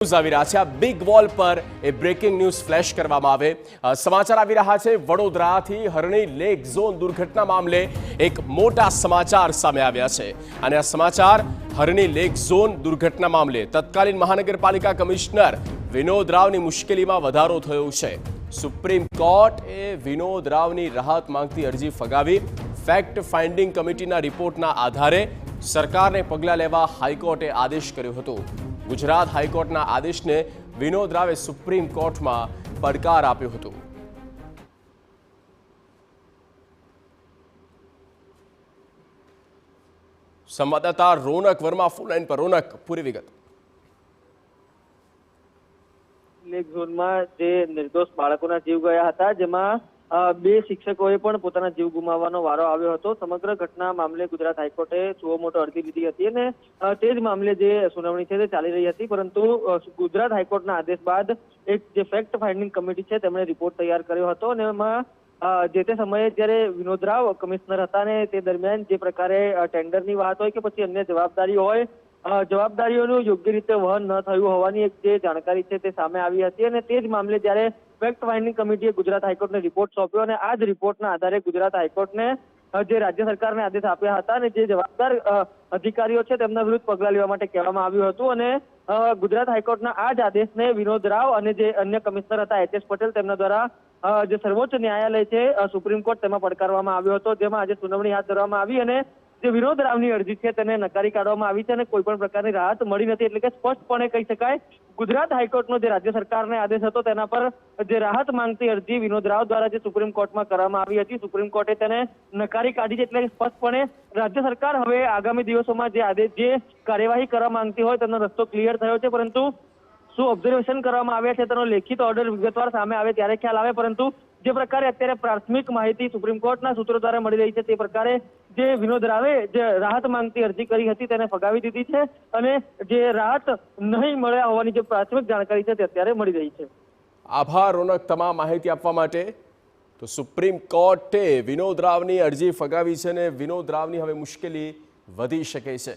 News આવી રહ્યા છે। આ બિગ વોલ પર એ બ્રેકિંગ ન્યૂઝ ફ્લેશ કરવામાં આવે સમાચાર આવી રહ્યા છે। વડોદરાથી હરણી લેક ઝોન દુર્ઘટના મામલે એક મોટા સમાચાર સામે આવ્યા છે અને આ સમાચાર હરણી લેક ઝોન દુર્ઘટના મામલે તત્કાલીન મહાનગરપાલિકા કમિશનર વિનોદ રાવની મુશ્કેલીમાં વધારો થયો છે। સુપ્રીમ કોર્ટે વિનોદ રાવની રાહત માંગતી અરજી ફગાવી। ફેક્ટ ફાઇન્ડિંગ કમિટીના રિપોર્ટના આધારે સરકારને પગલાં લેવા હાઈકોર્ટે આદેશ કર્યો હતો। ગુજરાત હાઈકોર્ટના આદેશને વિનોદ રાવે સુપ્રીમ કોર્ટમાં પડકાર આપ્યો હતો। સંવાદદાતા રોનક વર્મા ફોન લાઈન પર। રોનક, પૂરી વિગત। લેક ઝોનમાં જે નિર્દોષ બાળકોના જીવ ગયા હતા, જેમાં બે શિક્ષકોએ પણ પોતાના જીવ ગુમાવવાનો વારો આવ્યો હતો। સમગ્ર ઘટના મામલે ગુજરાત હાઈકોર્ટે સુઓ મોટો અરજી લીધી હતી અને તે જ મામલે જે સુનાવણી છે તે ચાલી રહી હતી, પરંતુ ગુજરાત હાઈકોર્ટના આદેશ બાદ એક જે ફેક્ટ ફાઇન્ડિંગ કમિટી છે તેમણે રિપોર્ટ તૈયાર કર્યો હતો અને એમાં જે તે સમયે જ્યારે વિનોદ રાવ કમિશનર હતા ને તે દરમિયાન જે પ્રકારે ટેન્ડરની વાત હોય કે પછી અન્ય જવાબદારી હોય, જવાબદારીઓનું યોગ્ય રીતે વહન ન થયું હોવાની એક જે જાણકારી છે તે સામે આવી હતી અને તે જ મામલે જ્યારે ફેક્ટ ફાઇન્ડિંગ કમિટીએ ગુજરાત હાઈકોર્ટને રિપોર્ટ સોંપ્યો અને આ જ રિપોર્ટના આધારે ગુજરાત હાઈકોર્ટને જે રાજ્ય સરકારને આદેશ આપ્યા હતા અને જે જવાબદાર અધિકારીઓ છે તેમના વિરુદ્ધ પગલાં લેવા માટે કહેવામાં આવ્યું હતું અને ગુજરાત હાઈકોર્ટના આ જ આદેશને વિનોદ રાવ અને જે અન્ય કમિશનર હતા એચ.એસ. પટેલ તેમના દ્વારા જે સર્વોચ્ચ ન્યાયાલય છે સુપ્રીમ કોર્ટ તેમાં પડકારવામાં આવ્યો હતો, જેમાં આજે સુનાવણી હાથ ધરવામાં આવી અને જે વિનોદ રાવની અરજી છે તેને નકારી કાઢવામાં આવી છે અને કોઈ પણ પ્રકારની રાહત મળી નથી। એટલે કે સ્પષ્ટપણે કહી શકાય ગુજરાત હાઈકોર્ટનો જે રાજ્ય સરકારને આદેશ હતો તેના પર જે રાહત માંગતી અરજી વિનોદ રાવ દ્વારા જે સુપ્રીમ કોર્ટમાં કરવામાં આવી હતી, સુપ્રીમ કોર્ટે તેને નકારી કાઢી છે। એટલે સ્પષ્ટપણે રાજ્ય સરકાર હવે આગામી દિવસોમાં જે આદેશ જે કાર્યવાહી કરવા માંગતી હોય તેનો રસ્તો ક્લિયર થયો છે, પરંતુ શું ઓબ્ઝર્વેશન કરવામાં આવ્યા છે તેનો લેખિત ઓર્ડર વિગતવાર સામે આવે ત્યારે ખ્યાલ આવે, પરંતુ જે પ્રકારે અત્યારે પ્રાથમિક માહિતી સુપ્રીમ કોર્ટના સૂત્રો દ્વારા મળી રહી છે તે પ્રકારે જે વિનોદ રાવે જે રાહત માંગતી અરજી કરી હતી તેને ફગાવી દીધી છે અને જે રાહત નહીં મળ્યા હોવાની જે પ્રાથમિક જાણકારી છે તે અત્યારે મળી રહી છે। આભાર રોનક તમામ માહિતી આપવા માટે। તો સુપ્રીમ કોર્ટે વિનોદ રાવની અરજી ફગાવી છે અને વિનોદ રાવની હવે મુશ્કેલી વધી શકે છે।